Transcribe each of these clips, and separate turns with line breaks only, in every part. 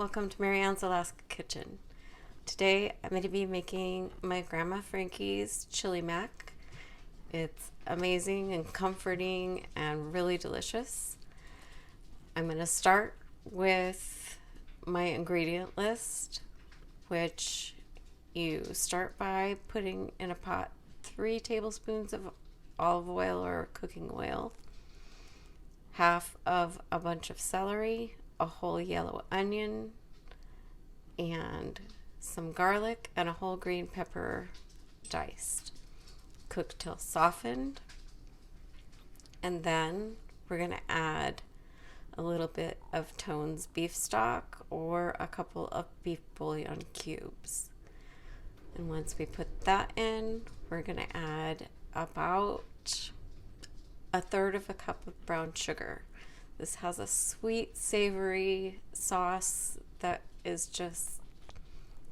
welcome to Marianne's Alaska Kitchen. Today I'm going to be making my grandma Frankie's chili mac. It's amazing and comforting and really delicious. I'm going to start with my ingredient list, which you start by putting in a pot 3 tablespoons of olive oil or cooking oil, half of a bunch of celery, a whole yellow onion, and some garlic and a whole green pepper diced. Cook till softened, and then we're going to add a little bit of Tone's beef stock or a couple of beef bouillon cubes. And once we put that in, we're going to add about 1/3 cup of brown sugar. This has a sweet, savory sauce that is just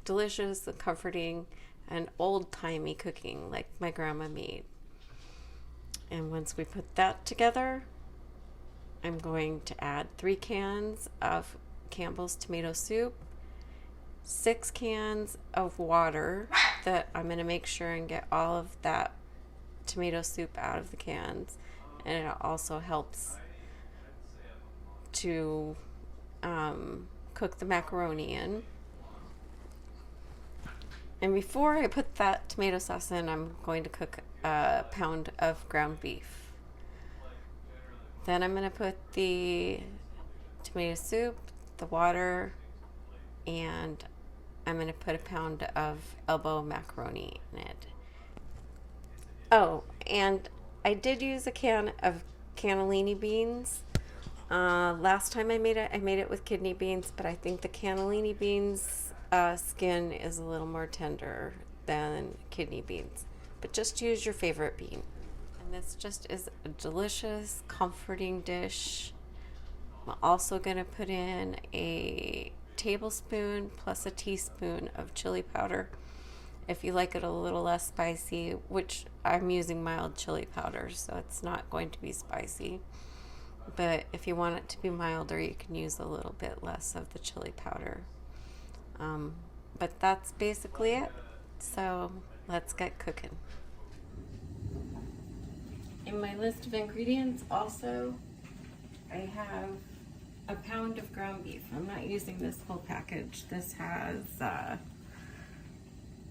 delicious and comforting and old-timey cooking like my grandma made. And once we put that together, I'm going to add 3 cans of Campbell's tomato soup, 6 cans of water that I'm going to make sure and get all of that tomato soup out of the cans, and it also helps to cook the macaroni in. And before I put that tomato sauce in, I'm going to cook a pound of ground beef. Then I'm going to put the tomato soup, the water, and I'm going to put a pound of elbow macaroni in it. Oh, and I did use a can of cannellini beans. Last time I made it with kidney beans, but I think the cannellini beans skin is a little more tender than kidney beans. But just use your favorite bean. And this just is a delicious, comforting dish. I'm also going to put in a tablespoon plus a teaspoon of chili powder. If you like it a little less spicy, which I'm using mild chili powder, so it's not going to be spicy. But if you want it to be milder, you can use a little bit less of the chili powder. But that's basically it. So let's get cooking. In my list of ingredients also, I have a pound of ground beef. I'm not using this whole package. This has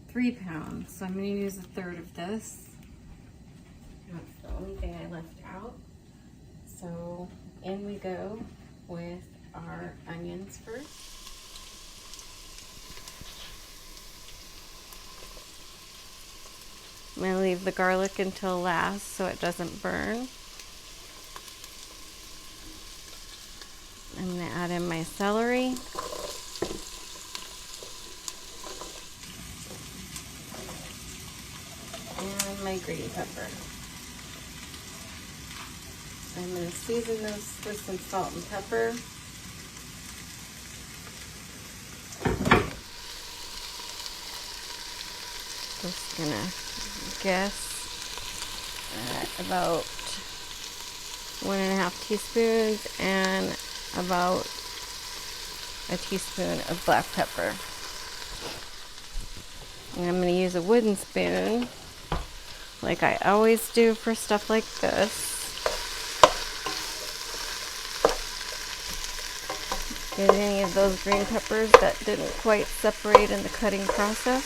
3 pounds, so I'm going to use 1/3 of this. That's the only thing I left out. So in we go with our onions first. I'm going to leave the garlic until last so it doesn't burn. I'm going to add in my celery. And my green pepper. I'm going to season this with some salt and pepper. Just going to guess at about 1.5 teaspoons and about a teaspoon of black pepper. And I'm going to use a wooden spoon like I always do for stuff like this. Get any of those green peppers that didn't quite separate in the cutting process.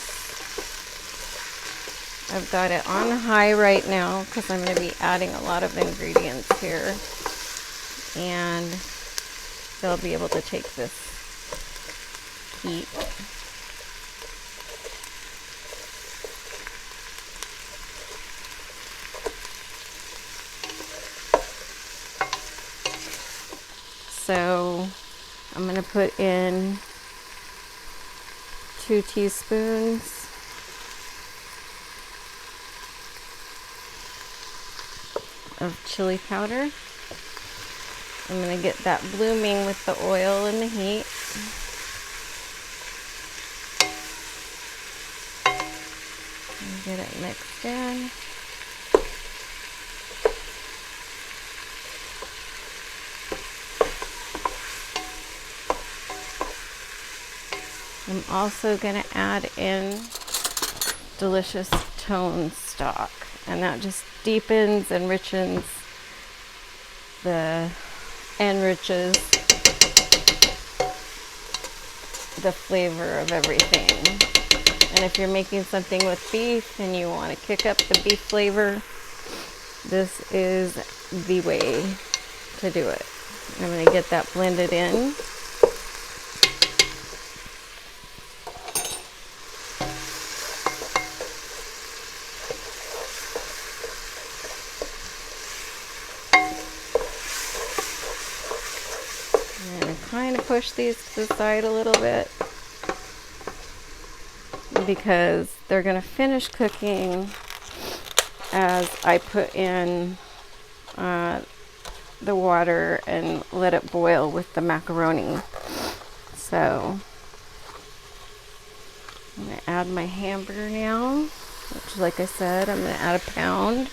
I've got it on high right now because I'm going to be adding a lot of ingredients here, and they'll be able to take this heat. So I'm going to put in 2 teaspoons of chili powder. I'm going to get that blooming with the oil and the heat. And get it mixed in. I'm also going to add in delicious tone stock, and that just deepens, enriches the flavor of everything. And if you're making something with beef and you want to kick up the beef flavor, this is the way to do it. I'm going to get that blended in. And kind of push these to the side a little bit because they're going to finish cooking as I put in the water and let it boil with the macaroni. So I'm going to add my hamburger now, which, like I said, I'm going to add a pound.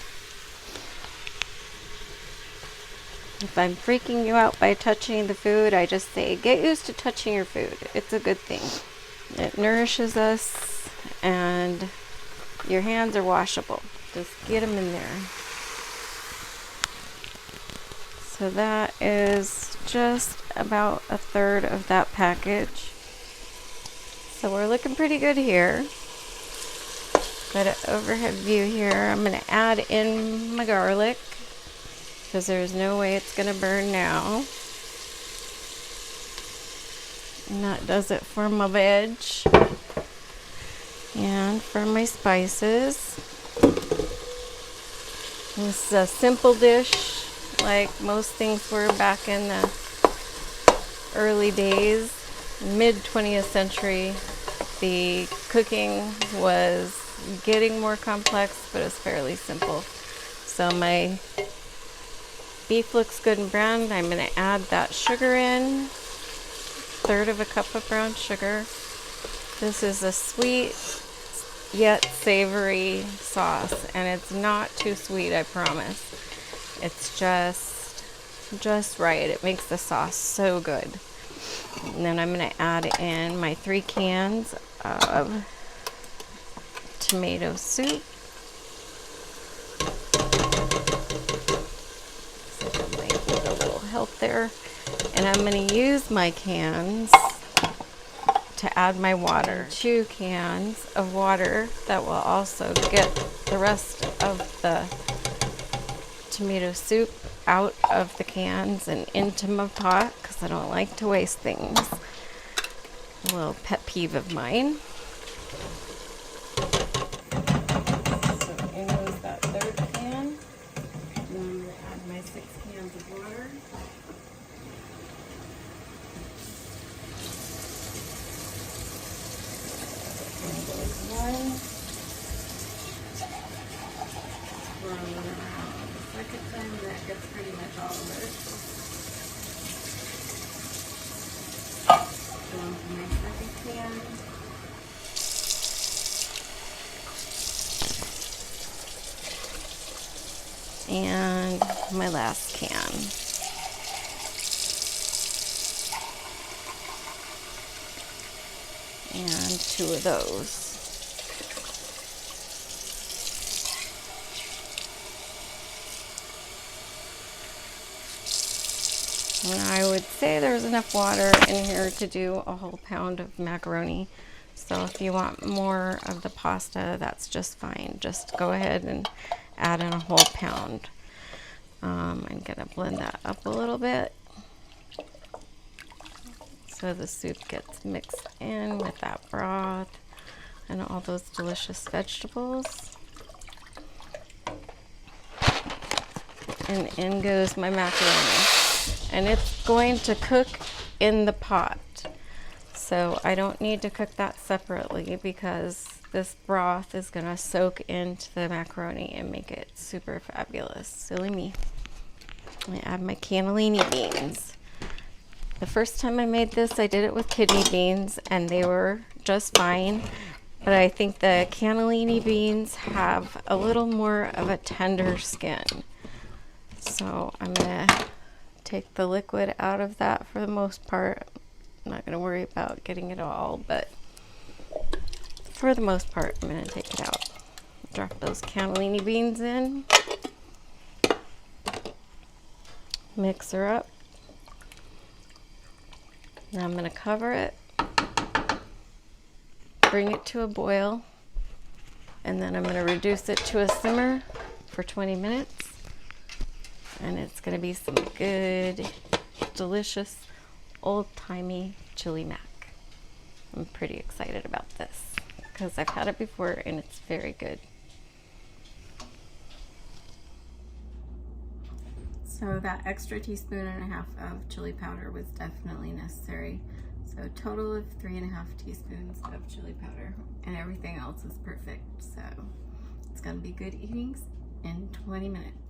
If I'm freaking you out by touching the food, I just say, get used to touching your food. It's a good thing. It nourishes us, and your hands are washable. Just get them in there. So that is just about a third of that package. So we're looking pretty good here. Got an overhead view here. I'm going to add in my garlic because there's no way it's going to burn now. And that does it for my veg and for my spices. And this is a simple dish, like most things were back in the early days, mid 20th century. The cooking was getting more complex, but it's fairly simple. So my beef looks good and browned. I'm going to add that sugar in, 1/3 of a cup of brown sugar. This is a sweet yet savory sauce, and it's not too sweet, I promise. It's just right. It makes the sauce so good. And then I'm going to add in my 3 cans of tomato soup. So I might need a little help there. And I'm going to use my cans to add my water. 2 cans of water that will also get the rest of the tomato soup out of the cans and into my pot because I don't like to waste things. A little pet peeve of mine. So in goes that 3rd can. And then I'm going to add my 6 cans of water. And goes 1. Swirling around the 2nd time, and that gets pretty much all of it. Down to my 2nd can. And my last can. And 2 of those. And I would say there's enough water in here to do a whole pound of macaroni. So if you want more of the pasta, that's just fine. Just go ahead and add in a whole pound. I'm gonna blend that up a little bit so the soup gets mixed in with that broth and all those delicious vegetables. And in goes my macaroni. And it's going to cook in the pot. So I don't need to cook that separately because this broth is going to soak into the macaroni and make it super fabulous. Silly me. I add my cannellini beans. The first time I made this, I did it with kidney beans and they were just fine. But I think the cannellini beans have a little more of a tender skin. So I'm going to take the liquid out of that for the most part. I'm not going to worry about getting it all, but for the most part, I'm going to take it out. Drop those cannellini beans in. Mix her up. Now I'm going to cover it. Bring it to a boil. And then I'm going to reduce it to a simmer for 20 minutes. And it's going to be some good, delicious, old-timey chili mac. I'm pretty excited about this because I've had it before and it's very good. So that extra teaspoon and a half of chili powder was definitely necessary. So a total of 3.5 teaspoons of chili powder, and everything else is perfect. So it's gonna be good eatings in 20 minutes.